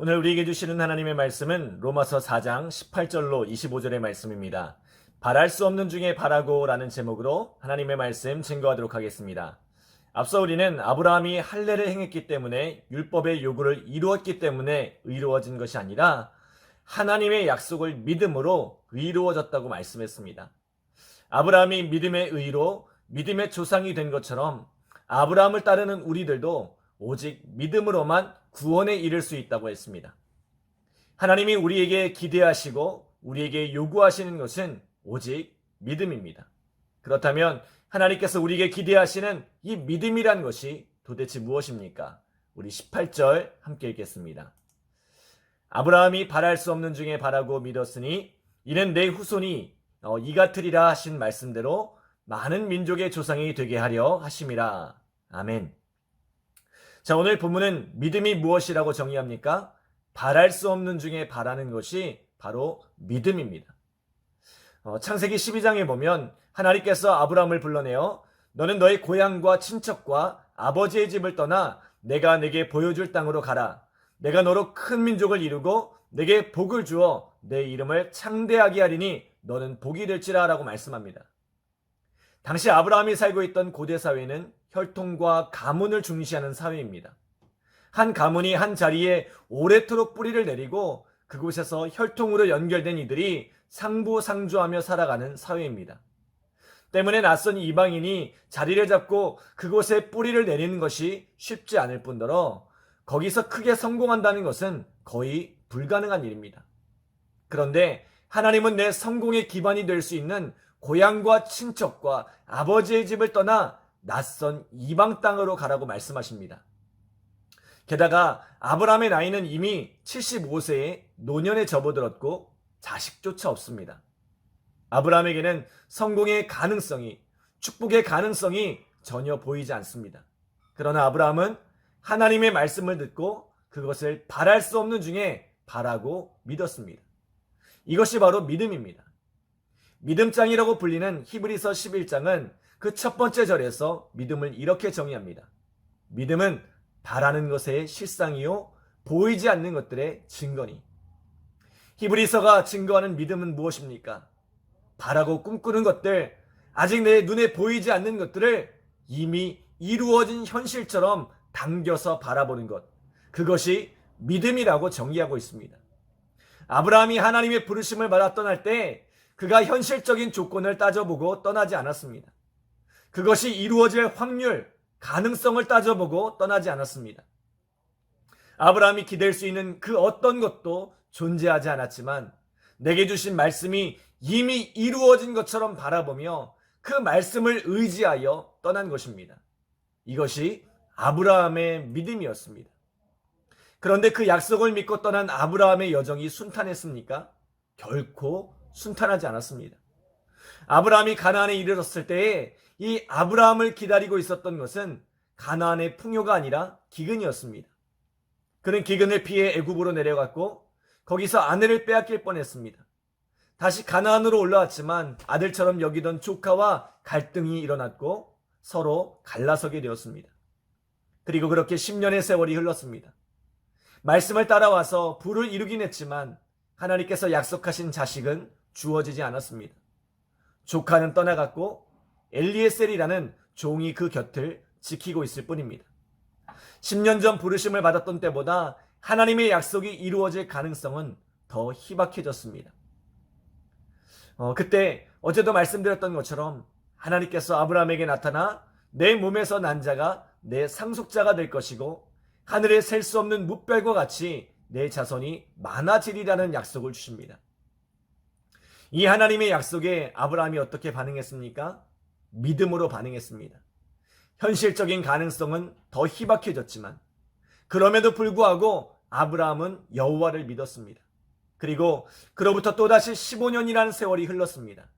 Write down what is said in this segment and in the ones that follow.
오늘 우리에게 주시는 하나님의 말씀은 로마서 4장 18절로 25절의 말씀입니다. 바랄 수 없는 중에 바라고 라는 제목으로 하나님의 말씀 증거하도록 하겠습니다. 앞서 우리는 아브라함이 할례를 행했기 때문에 율법의 요구를 이루었기 때문에 의로워진 것이 아니라 하나님의 약속을 믿음으로 의로워졌다고 말씀했습니다. 아브라함이 믿음의 의로 믿음의 조상이 된 것처럼 아브라함을 따르는 우리들도 오직 믿음으로만 구원에 이를 수 있다고 했습니다. 하나님이 우리에게 기대하시고 우리에게 요구하시는 것은 오직 믿음입니다. 그렇다면 하나님께서 우리에게 기대하시는 이 믿음이란 것이 도대체 무엇입니까? 우리 18절 함께 읽겠습니다. 아브라함이 바랄 수 없는 중에 바라고 믿었으니 이는 내 후손이 이같으리라 하신 말씀대로 많은 민족의 조상이 되게 하려 하심이라. 아멘. 자, 오늘 본문은 믿음이 무엇이라고 정의합니까? 바랄 수 없는 중에 바라는 것이 바로 믿음입니다. 창세기 12장에 보면 하나님께서 아브라함을 불러내어 너는 너의 고향과 친척과 아버지의 집을 떠나 내가 내게 보여줄 땅으로 가라. 내가 너로 큰 민족을 이루고 내게 복을 주어 내 이름을 창대하게 하리니 너는 복이 될지라 라고 말씀합니다. 당시 아브라함이 살고 있던 고대 사회는 혈통과 가문을 중시하는 사회입니다. 한 가문이 한 자리에 오래도록 뿌리를 내리고 그곳에서 혈통으로 연결된 이들이 상부상조하며 살아가는 사회입니다. 때문에 낯선 이방인이 자리를 잡고 그곳에 뿌리를 내리는 것이 쉽지 않을 뿐더러 거기서 크게 성공한다는 것은 거의 불가능한 일입니다. 그런데 하나님은 내 성공의 기반이 될 수 있는 고향과 친척과 아버지의 집을 떠나 낯선 이방 땅으로 가라고 말씀하십니다. 게다가 아브라함의 나이는 이미 75세에 노년에 접어들었고 자식조차 없습니다. 아브라함에게는 성공의 가능성이, 축복의 가능성이 전혀 보이지 않습니다. 그러나 아브라함은 하나님의 말씀을 듣고 그것을 바랄 수 없는 중에 바라고 믿었습니다. 이것이 바로 믿음입니다. 믿음장이라고 불리는 히브리서 11장은 그 첫 번째 절에서 믿음을 이렇게 정의합니다. 믿음은 바라는 것의 실상이요 보이지 않는 것들의 증거니. 히브리서가 증거하는 믿음은 무엇입니까? 바라고 꿈꾸는 것들, 아직 내 눈에 보이지 않는 것들을 이미 이루어진 현실처럼 당겨서 바라보는 것, 그것이 믿음이라고 정의하고 있습니다. 아브라함이 하나님의 부르심을 받아 떠날 때 그가 현실적인 조건을 따져보고 떠나지 않았습니다. 그것이 이루어질 확률, 가능성을 따져보고 떠나지 않았습니다. 아브라함이 기댈 수 있는 그 어떤 것도 존재하지 않았지만 내게 주신 말씀이 이미 이루어진 것처럼 바라보며 그 말씀을 의지하여 떠난 것입니다. 이것이 아브라함의 믿음이었습니다. 그런데 그 약속을 믿고 떠난 아브라함의 여정이 순탄했습니까? 결코 순탄하지 않았습니다. 아브라함이 가나안에 이르렀을 때에 이 아브라함을 기다리고 있었던 것은 가나안의 풍요가 아니라 기근이었습니다. 그는 기근을 피해 애굽으로 내려갔고 거기서 아내를 빼앗길 뻔했습니다. 다시 가나안으로 올라왔지만 아들처럼 여기던 조카와 갈등이 일어났고 서로 갈라서게 되었습니다. 그리고 그렇게 10년의 세월이 흘렀습니다. 말씀을 따라와서 부를 이루긴 했지만 하나님께서 약속하신 자식은 주어지지 않았습니다. 조카는 떠나갔고 엘리에셀이라는 종이 그 곁을 지키고 있을 뿐입니다. 10년 전 부르심을 받았던 때보다 하나님의 약속이 이루어질 가능성은 더 희박해졌습니다. 그때 어제도 말씀드렸던 것처럼 하나님께서 아브라함에게 나타나 내 몸에서 난 자가 내 상속자가 될 것이고 하늘에 셀 수 없는 뭇별과 같이 내 자손이 많아지리라는 약속을 주십니다. 이 하나님의 약속에 아브라함이 어떻게 반응했습니까? 믿음으로 반응했습니다. 현실적인 가능성은 더 희박해졌지만 그럼에도 불구하고 아브라함은 여호와를 믿었습니다. 그리고 그로부터 또다시 15년이라는 세월이 흘렀습니다.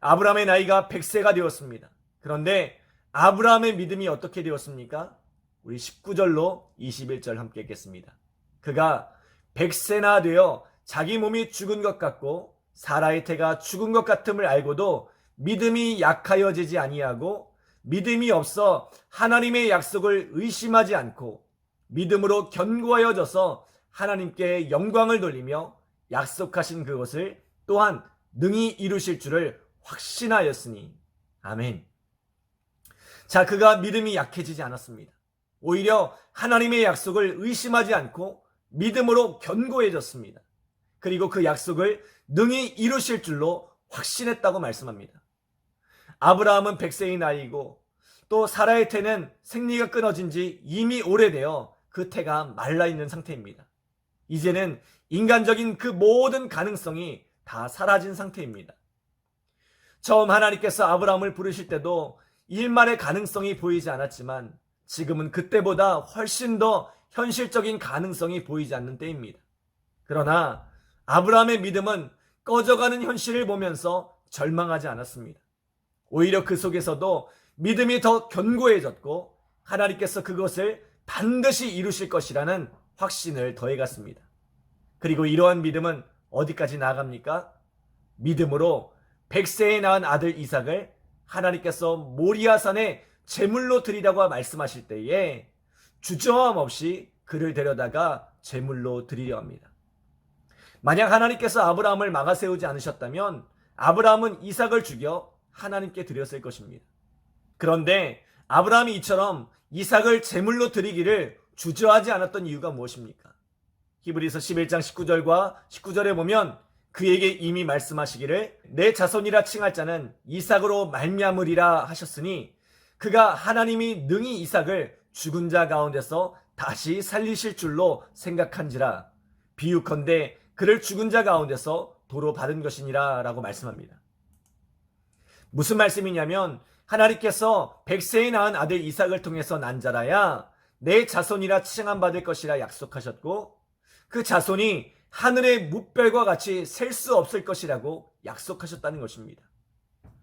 아브라함의 나이가 100세가 되었습니다. 그런데 아브라함의 믿음이 어떻게 되었습니까? 우리 19절로 21절 함께 읽겠습니다. 그가 100세나 되어 자기 몸이 죽은 것 같고 사라의 태가 죽은 것 같음을 알고도 믿음이 약하여지지 아니하고 믿음이 없어 하나님의 약속을 의심하지 않고 믿음으로 견고하여져서 하나님께 영광을 돌리며 약속하신 그것을 또한 능히 이루실 줄을 확신하였으니. 아멘. 자, 그가 믿음이 약해지지 않았습니다. 오히려 하나님의 약속을 의심하지 않고 믿음으로 견고해졌습니다. 그리고 그 약속을 능히 이루실 줄로 확신했다고 말씀합니다. 아브라함은 100세의 나이고 또 사라의 태는 생리가 끊어진 지 이미 오래되어 그 태가 말라있는 상태입니다. 이제는 인간적인 그 모든 가능성이 다 사라진 상태입니다. 처음 하나님께서 아브라함을 부르실 때도 일말의 가능성이 보이지 않았지만 지금은 그때보다 훨씬 더 현실적인 가능성이 보이지 않는 때입니다. 그러나 아브라함의 믿음은 꺼져가는 현실을 보면서 절망하지 않았습니다. 오히려 그 속에서도 믿음이 더 견고해졌고 하나님께서 그것을 반드시 이루실 것이라는 확신을 더해갔습니다. 그리고 이러한 믿음은 어디까지 나아갑니까? 믿음으로 100세에 낳은 아들 이삭을 하나님께서 모리아산에 제물로 드리라고 말씀하실 때에 주저함 없이 그를 데려다가 제물로 드리려 합니다. 만약 하나님께서 아브라함을 막아세우지 않으셨다면 아브라함은 이삭을 죽여 하나님께 드렸을 것입니다. 그런데 아브라함이 이처럼 이삭을 제물로 드리기를 주저하지 않았던 이유가 무엇입니까? 히브리서 11장 19절과 19절에 보면 그에게 이미 말씀하시기를 내 자손이라 칭할 자는 이삭으로 말미암으리라 하셨으니 그가 하나님이 능히 이삭을 죽은 자 가운데서 다시 살리실 줄로 생각한지라 비유컨대 그를 죽은 자 가운데서 도로 받은 것이니라 라고 말씀합니다. 무슨 말씀이냐면 하나님께서 100세에 낳은 아들 이삭을 통해서 난 자라야 내 자손이라 칭함받을 것이라 약속하셨고 그 자손이 하늘의 뭇별과 같이 셀 수 없을 것이라고 약속하셨다는 것입니다.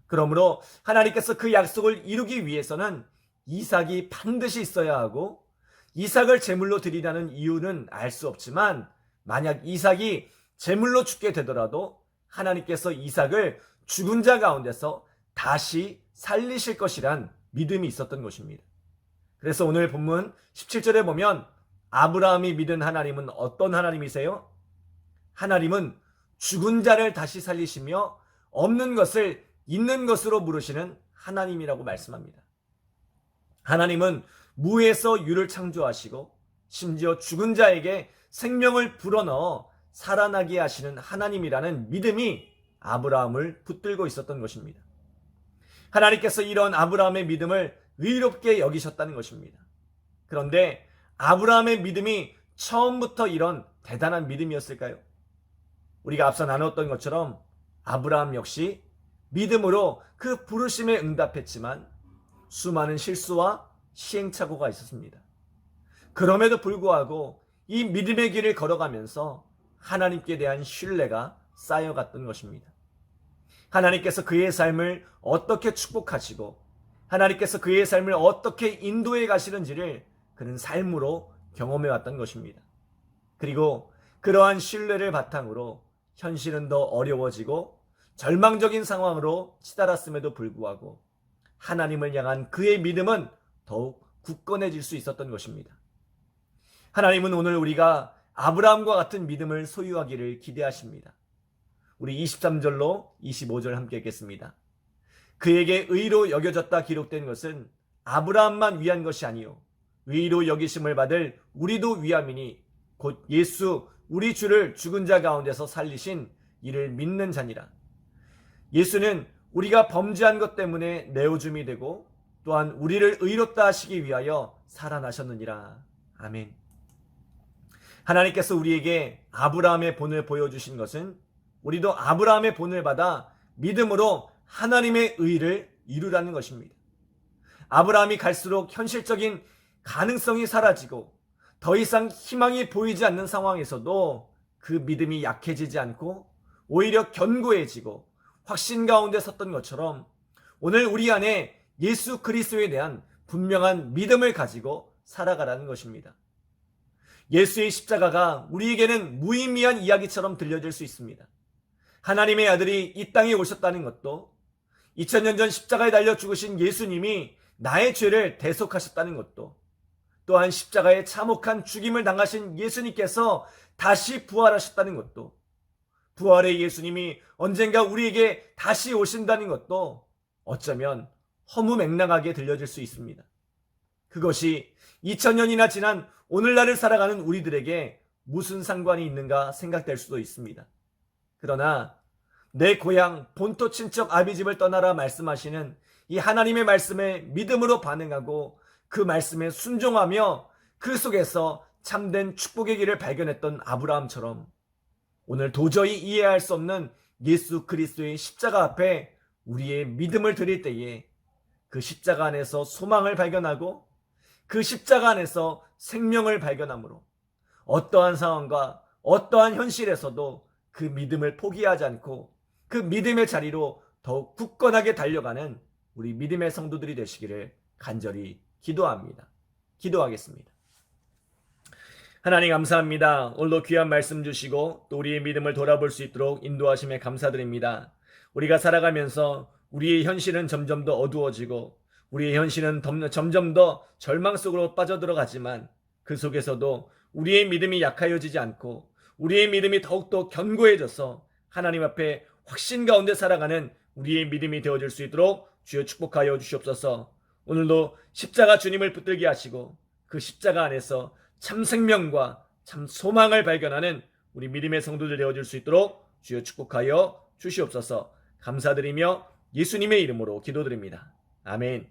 그러므로 하나님께서 그 약속을 이루기 위해서는 이삭이 반드시 있어야 하고 이삭을 제물로 드리라는 이유는 알 수 없지만 만약 이삭이 제물로 죽게 되더라도 하나님께서 이삭을 죽은 자 가운데서 다시 살리실 것이란 믿음이 있었던 것입니다. 그래서 오늘 본문 17절에 보면 아브라함이 믿은 하나님은 어떤 하나님이세요? 하나님은 죽은 자를 다시 살리시며 없는 것을 있는 것으로 부르시는 하나님이라고 말씀합니다. 하나님은 무에서 유를 창조하시고 심지어 죽은 자에게 생명을 불어넣어 살아나게 하시는 하나님이라는 믿음이 아브라함을 붙들고 있었던 것입니다. 하나님께서 이런 아브라함의 믿음을 의롭게 여기셨다는 것입니다. 그런데 아브라함의 믿음이 처음부터 이런 대단한 믿음이었을까요? 우리가 앞서 나눴던 것처럼 아브라함 역시 믿음으로 그 부르심에 응답했지만 수많은 실수와 시행착오가 있었습니다. 그럼에도 불구하고 이 믿음의 길을 걸어가면서 하나님께 대한 신뢰가 쌓여갔던 것입니다. 하나님께서 그의 삶을 어떻게 축복하시고 하나님께서 그의 삶을 어떻게 인도해 가시는지를 그는 삶으로 경험해 왔던 것입니다. 그리고 그러한 신뢰를 바탕으로 현실은 더 어려워지고 절망적인 상황으로 치달았음에도 불구하고 하나님을 향한 그의 믿음은 더욱 굳건해질 수 있었던 것입니다. 하나님은 오늘 우리가 아브라함과 같은 믿음을 소유하기를 기대하십니다. 우리 23절로 25절 함께 읽겠습니다. 그에게 의로 여겨졌다 기록된 것은 아브라함만 위한 것이 아니요 의로 여기심을 받을 우리도 위함이니 곧 예수 우리 주를 죽은 자 가운데서 살리신 이를 믿는 자니라. 예수는 우리가 범죄한 것 때문에 내어줌이 되고 또한 우리를 의롭다 하시기 위하여 살아나셨느니라. 아멘. 하나님께서 우리에게 아브라함의 본을 보여주신 것은 우리도 아브라함의 본을 받아 믿음으로 하나님의 의를 이루라는 것입니다. 아브라함이 갈수록 현실적인 가능성이 사라지고 더 이상 희망이 보이지 않는 상황에서도 그 믿음이 약해지지 않고 오히려 견고해지고 확신 가운데 섰던 것처럼 오늘 우리 안에 예수 그리스도에 대한 분명한 믿음을 가지고 살아가라는 것입니다. 예수의 십자가가 우리에게는 무의미한 이야기처럼 들려질 수 있습니다. 하나님의 아들이 이 땅에 오셨다는 것도 2000년 전 십자가에 달려 죽으신 예수님이 나의 죄를 대속하셨다는 것도 또한 십자가에 참혹한 죽임을 당하신 예수님께서 다시 부활하셨다는 것도, 부활의 예수님이 언젠가 우리에게 다시 오신다는 것도 어쩌면 허무맹랑하게 들려질 수 있습니다. 그것이 2000년이나 지난 오늘날을 살아가는 우리들에게 무슨 상관이 있는가 생각될 수도 있습니다. 그러나 내 고향 본토 친척 아비집을 떠나라 말씀하시는 이 하나님의 말씀에 믿음으로 반응하고 그 말씀에 순종하며 그 속에서 참된 축복의 길을 발견했던 아브라함처럼 오늘 도저히 이해할 수 없는 예수 그리스도의 십자가 앞에 우리의 믿음을 드릴 때에 그 십자가 안에서 소망을 발견하고 그 십자가 안에서 생명을 발견함으로 어떠한 상황과 어떠한 현실에서도 그 믿음을 포기하지 않고 그 믿음의 자리로 더욱 굳건하게 달려가는 우리 믿음의 성도들이 되시기를 간절히 기도합니다. 기도하겠습니다. 하나님 감사합니다. 오늘도 귀한 말씀 주시고 또 우리의 믿음을 돌아볼 수 있도록 인도하심에 감사드립니다. 우리가 살아가면서 우리의 현실은 점점 더 어두워지고 우리의 현실은 점점 더 절망 속으로 빠져들어가지만 그 속에서도 우리의 믿음이 약하여지지 않고 우리의 믿음이 더욱더 견고해져서 하나님 앞에 확신 가운데 살아가는 우리의 믿음이 되어질 수 있도록 주여 축복하여 주시옵소서. 오늘도 십자가 주님을 붙들게 하시고 그 십자가 안에서 참 생명과 참 소망을 발견하는 우리 믿음의 성도들 되어질 수 있도록 주여 축복하여 주시옵소서. 감사드리며 예수님의 이름으로 기도드립니다. 아멘.